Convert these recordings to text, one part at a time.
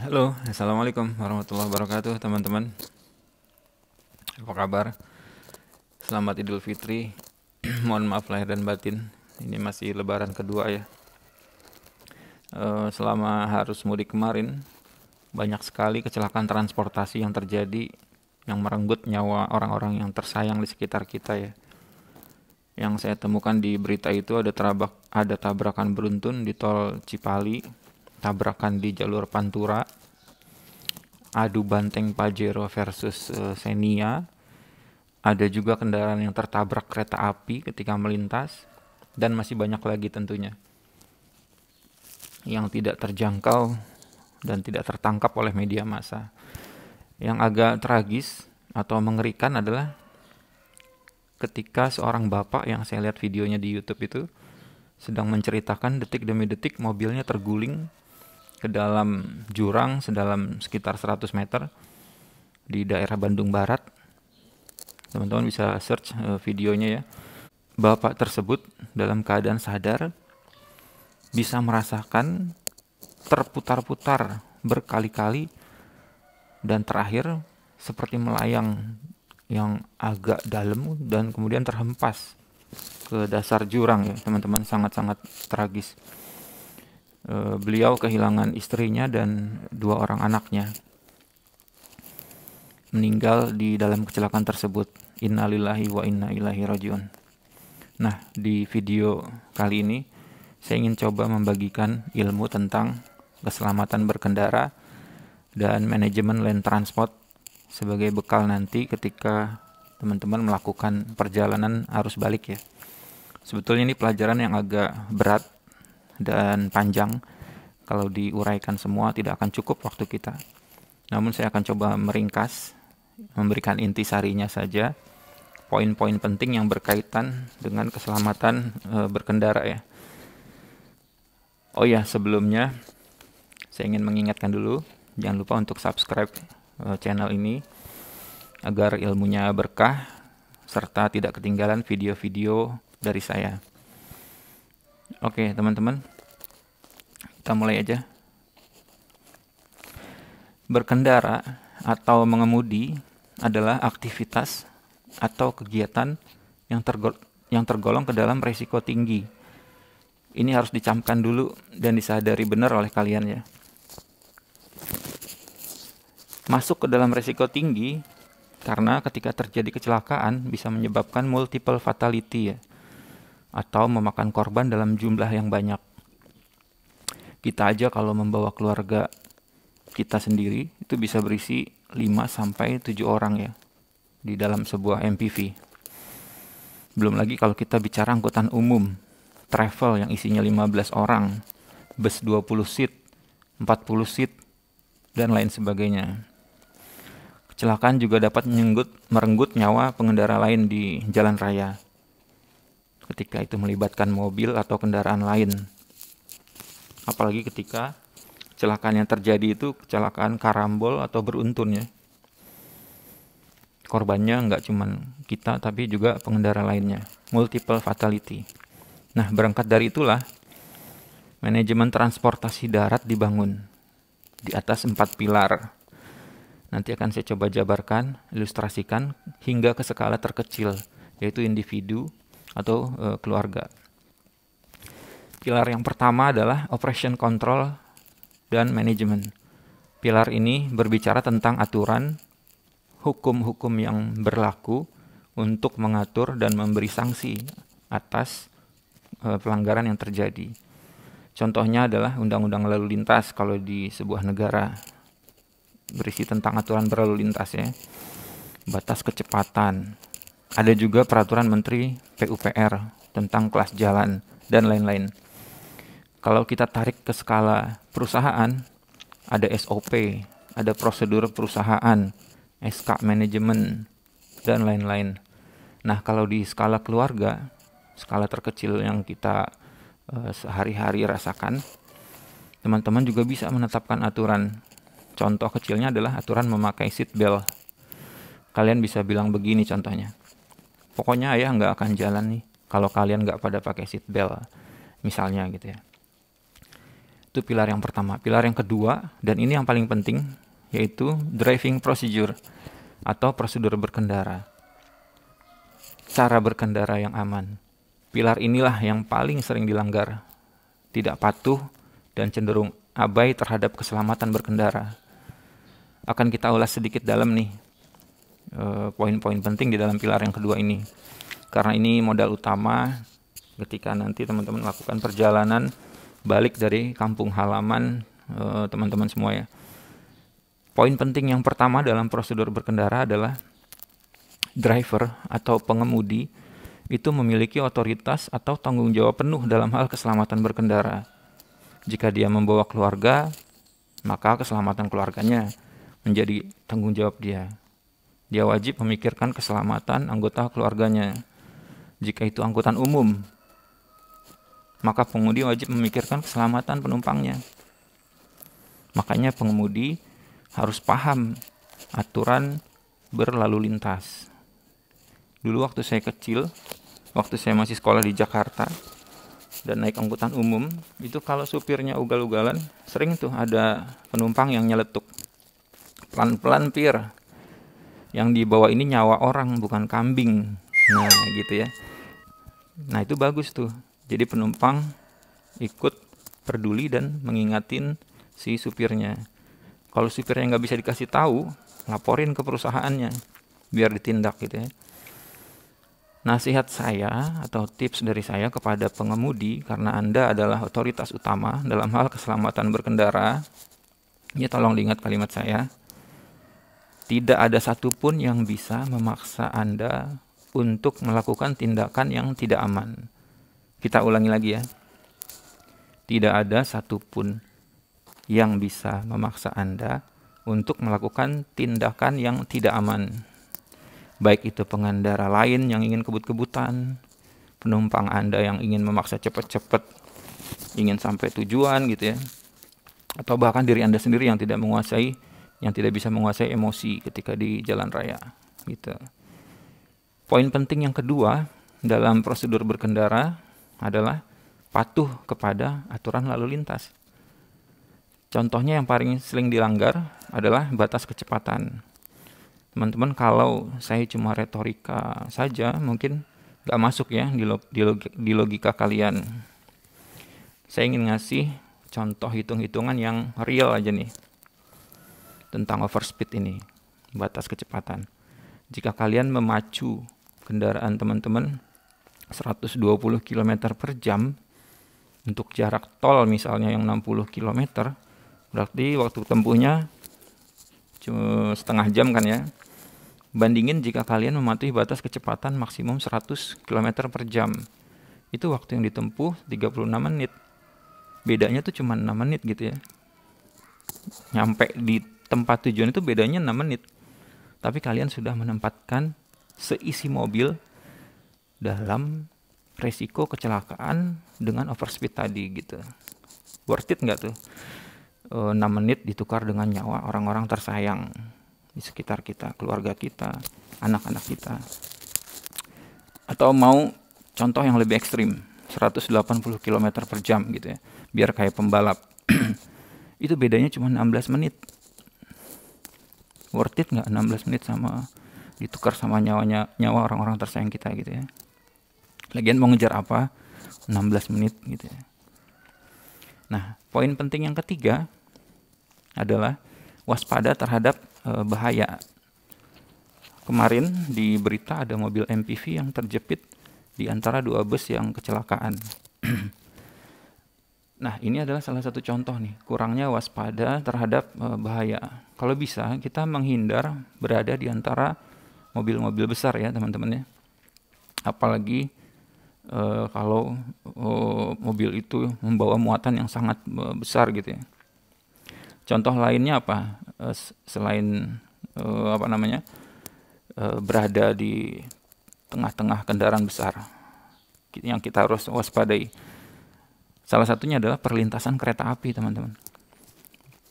Halo, assalamualaikum warahmatullahi wabarakatuh, teman-teman. Apa kabar? Selamat Idul Fitri. Mohon maaf lahir dan batin. Ini masih Lebaran kedua ya. Selama harus mudik kemarin, banyak sekali kecelakaan transportasi yang terjadi, yang merenggut nyawa orang-orang yang tersayang di sekitar kita ya. Yang saya temukan di berita itu ada tabrakan beruntun di tol Cipali, tabrakan di jalur Pantura, adu banteng Pajero versus Xenia. Ada juga kendaraan yang tertabrak kereta api ketika melintas, dan masih banyak lagi tentunya yang tidak terjangkau dan tidak tertangkap oleh media massa. Yang agak tragis atau mengerikan adalah ketika seorang bapak yang saya lihat videonya di YouTube itu sedang menceritakan detik demi detik mobilnya terguling ke dalam jurang sedalam sekitar 100 meter di daerah Bandung Barat. Teman-teman bisa search videonya ya. Bapak tersebut dalam keadaan sadar bisa merasakan terputar-putar berkali-kali dan terakhir seperti melayang yang agak dalam dan kemudian terhempas ke dasar jurang ya teman-teman. Sangat-sangat tragis. Beliau kehilangan istrinya dan 2 orang anaknya, meninggal di dalam kecelakaan tersebut. Innalillahi wa inna ilaihi rajiun. Nah, di video kali ini saya ingin coba membagikan ilmu tentang keselamatan berkendara dan manajemen land transport sebagai bekal nanti ketika teman-teman melakukan perjalanan arus balik ya. Sebetulnya ini pelajaran yang agak berat dan panjang. Kalau diuraikan semua tidak akan cukup waktu kita. Namun saya akan coba meringkas, memberikan intisarinya saja, poin-poin penting yang berkaitan dengan keselamatan berkendara ya. Oh ya, sebelumnya saya ingin mengingatkan dulu, jangan lupa untuk subscribe channel ini agar ilmunya berkah serta tidak ketinggalan video-video dari saya. Oke, teman-teman, kita mulai aja. Berkendara atau mengemudi adalah aktivitas atau kegiatan yang tergolong ke dalam risiko tinggi. Ini harus dicamkan dulu dan disadari benar oleh kalian ya. Masuk ke dalam risiko tinggi karena ketika terjadi kecelakaan bisa menyebabkan multiple fatality ya, atau memakan korban dalam jumlah yang banyak. Kita aja kalau membawa keluarga kita sendiri itu bisa berisi 5-7 orang ya di dalam sebuah MPV. Belum lagi kalau kita bicara angkutan umum, travel yang isinya 15 orang, bus 20 seat, 40 seat, dan lain sebagainya. Kecelakaan juga dapat merenggut nyawa pengendara lain di jalan raya ketika itu melibatkan mobil atau kendaraan lain. Apalagi ketika kecelakaan yang terjadi itu kecelakaan karambol atau beruntun ya. Korbannya nggak cuma kita tapi juga pengendara lainnya. Multiple fatality. Nah, berangkat dari itulah manajemen transportasi darat dibangun di atas 4 pilar. Nanti akan saya coba jabarkan, ilustrasikan hingga ke skala terkecil, yaitu individu atau keluarga. Pilar yang pertama adalah operation control dan manajemen. Pilar ini berbicara tentang aturan, hukum-hukum yang berlaku untuk mengatur dan memberi sanksi atas pelanggaran yang terjadi. Contohnya adalah undang-undang lalu lintas kalau di sebuah negara, berisi tentang aturan berlalu lintas ya. Batas kecepatan. Ada juga peraturan Menteri PUPR tentang kelas jalan dan lain-lain. Kalau kita tarik ke skala perusahaan, ada SOP, ada prosedur perusahaan, SK manajemen, dan lain-lain. Nah, kalau di skala keluarga, skala terkecil yang kita sehari-hari rasakan, teman-teman juga bisa menetapkan aturan. Contoh kecilnya adalah aturan memakai seat belt. Kalian bisa bilang begini contohnya. Pokoknya ayah nggak akan jalan nih kalau kalian nggak pada pakai seat belt. Misalnya gitu ya. Itu pilar yang pertama. Pilar yang kedua, dan ini yang paling penting, yaitu driving procedure atau prosedur berkendara. Cara berkendara yang aman. Pilar inilah yang paling sering dilanggar. Tidak patuh dan cenderung abai terhadap keselamatan berkendara. Akan kita ulas sedikit dalam nih poin-poin penting di dalam pilar yang kedua ini. Karena ini modal utama ketika nanti teman-teman melakukan perjalanan balik dari kampung halaman teman-teman semua ya. Poin penting yang pertama dalam prosedur berkendara adalah driver atau pengemudi itu memiliki otoritas atau tanggung jawab penuh dalam hal keselamatan berkendara. Jika dia membawa keluarga, maka keselamatan keluarganya menjadi tanggung jawab dia. Dia wajib memikirkan keselamatan anggota keluarganya. Jika itu angkutan umum, maka pengemudi wajib memikirkan keselamatan penumpangnya. Makanya pengemudi harus paham aturan berlalu lintas. Dulu waktu saya kecil, waktu saya masih sekolah di Jakarta dan naik angkutan umum, itu kalau supirnya ugal-ugalan, sering tuh ada penumpang yang nyeletuk. Pelan-pelan pir. Yang dibawa ini nyawa orang, bukan kambing. Nah, gitu ya. Nah, itu bagus tuh. Jadi penumpang ikut peduli dan mengingatin si supirnya. Kalau supirnya nggak bisa dikasih tahu, laporin ke perusahaannya biar ditindak gitu ya. Nasihat saya atau tips dari saya kepada pengemudi, karena Anda adalah otoritas utama dalam hal keselamatan berkendara, ini tolong diingat kalimat saya. Tidak ada satupun yang bisa memaksa Anda untuk melakukan tindakan yang tidak aman. Kita ulangi lagi ya. Tidak ada satupun yang bisa memaksa Anda untuk melakukan tindakan yang tidak aman. Baik itu pengendara lain yang ingin kebut-kebutan, penumpang Anda yang ingin memaksa cepat-cepat, ingin sampai tujuan gitu ya, atau bahkan diri Anda sendiri yang tidak bisa menguasai emosi ketika di jalan raya gitu. Poin penting yang kedua dalam prosedur berkendara adalah patuh kepada aturan lalu lintas. Contohnya yang paling sering dilanggar adalah batas kecepatan. Teman-teman, kalau saya cuma retorika saja mungkin gak masuk ya di logika kalian. Saya ingin ngasih contoh hitung-hitungan yang real aja nih tentang overspeed ini, batas kecepatan. Jika kalian memacu kendaraan teman-teman 120 km per jam untuk jarak tol misalnya yang 60 km, berarti waktu tempuhnya cuma setengah jam kan ya. Bandingin jika kalian mematuhi batas kecepatan maksimum 100 km per jam. Itu waktu yang ditempuh 36 menit. Bedanya tuh cuma 6 menit gitu ya. Nyampe di tempat tujuan itu bedanya 6 menit. Tapi kalian sudah menempatkan seisi mobil dalam resiko kecelakaan dengan overspeed tadi gitu. Worth it nggak tuh? 6 menit ditukar dengan nyawa orang-orang tersayang di sekitar kita, keluarga kita, anak-anak kita. Atau mau contoh yang lebih ekstrim, 180 km per jam gitu ya, biar kayak pembalap. Itu bedanya cuma 16 menit. Worth it nggak 16 menit sama ditukar sama nyawa orang-orang tersayang kita gitu ya. Lagian mau ngejar apa? 16 menit gitu ya. Nah, poin penting yang ketiga adalah waspada terhadap bahaya. Kemarin di berita ada mobil MPV yang terjepit di antara dua bus yang kecelakaan. Nah, ini adalah salah satu contoh nih, kurangnya waspada terhadap bahaya. Kalau bisa, kita menghindar berada di antara mobil-mobil besar ya teman-teman ya. Apalagi kalau mobil itu membawa muatan yang sangat besar gitu ya. Contoh lainnya apa? Selain berada di tengah-tengah kendaraan besar yang kita harus waspadai. Salah satunya adalah perlintasan kereta api, teman-teman.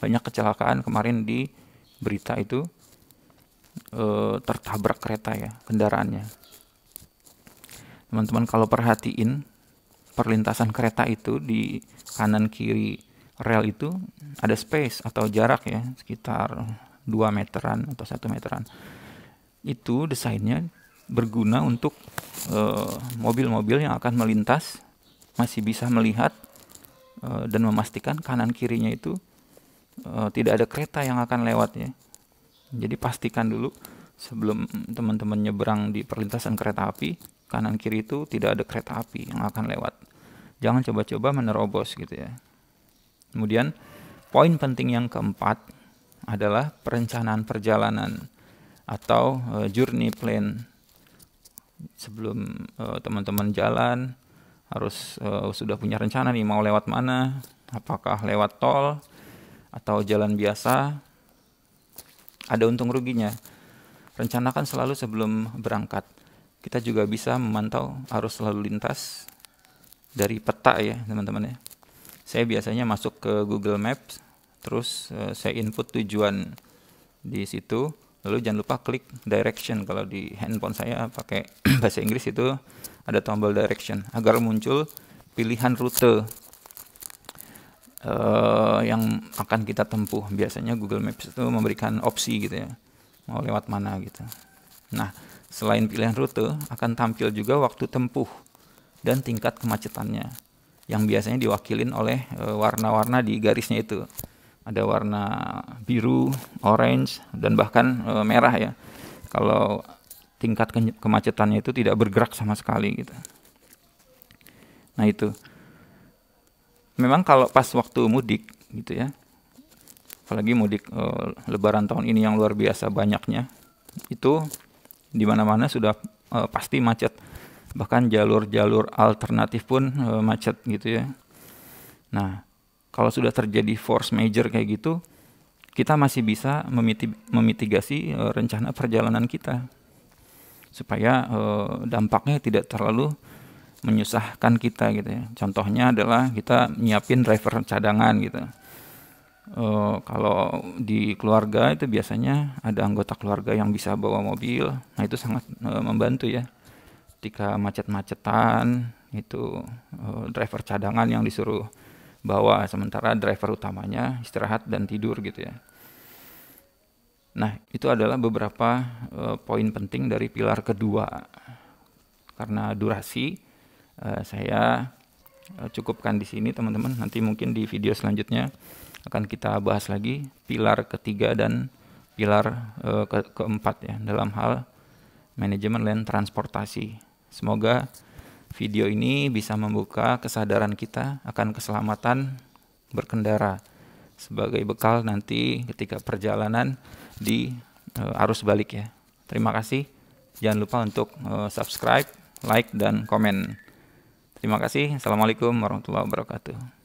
Banyak kecelakaan kemarin di berita itu tertabrak kereta ya, kendaraannya. Teman-teman kalau perhatiin perlintasan kereta itu di kanan kiri rel itu ada space atau jarak ya, sekitar 2 meteran atau 1 meteran. Itu desainnya berguna untuk mobil-mobil yang akan melintas masih bisa melihat dan memastikan kanan kirinya itu tidak ada kereta yang akan lewat ya. Jadi pastikan dulu sebelum teman-teman nyebrang di perlintasan kereta api, kanan kiri itu tidak ada kereta api yang akan lewat. Jangan coba-coba menerobos gitu ya. Kemudian poin penting yang keempat adalah perencanaan perjalanan atau journey plan. Sebelum teman-teman jalan harus sudah punya rencana nih mau lewat mana, apakah lewat tol atau jalan biasa. Ada untung ruginya. Rencanakan selalu sebelum berangkat. Kita juga bisa memantau arus lalu lintas dari peta ya teman-teman ya. Saya biasanya masuk ke Google Maps, terus saya input tujuan di situ, lalu jangan lupa klik direction. Kalau di handphone saya pakai bahasa Inggris itu ada tombol direction agar muncul pilihan rute yang akan kita tempuh. Biasanya Google Maps itu memberikan opsi gitu ya, mau lewat mana gitu. Nah, selain pilihan rute, akan tampil juga waktu tempuh dan tingkat kemacetannya, yang biasanya diwakilin oleh warna-warna di garisnya itu. Ada warna biru, orange, dan bahkan merah ya. Kalau tingkat kemacetannya itu tidak bergerak sama sekali gitu. Nah itu. Memang kalau pas waktu mudik gitu ya, apalagi mudik Lebaran tahun ini yang luar biasa banyaknya, itu di mana-mana sudah pasti macet. Bahkan jalur-jalur alternatif pun macet gitu ya. Nah, kalau sudah terjadi force major kayak gitu, kita masih bisa memitigasi rencana perjalanan kita supaya dampaknya tidak terlalu menyusahkan kita gitu ya. Contohnya adalah kita nyiapin driver cadangan gitu. Kalau di keluarga itu biasanya ada anggota keluarga yang bisa bawa mobil, nah itu sangat membantu ya. Ketika macet-macetan itu driver cadangan yang disuruh bawa, sementara driver utamanya istirahat dan tidur gitu ya. Nah itu adalah beberapa poin penting dari pilar kedua. Karena durasi, saya cukupkan di sini teman-teman. Nanti mungkin di video selanjutnya akan kita bahas lagi pilar ketiga dan pilar keempat ya dalam hal manajemen land transportasi. Semoga video ini bisa membuka kesadaran kita akan keselamatan berkendara sebagai bekal nanti ketika perjalanan di arus balik ya. Terima kasih. Jangan lupa untuk subscribe, like, dan komen. Terima kasih. Assalamualaikum warahmatullahi wabarakatuh.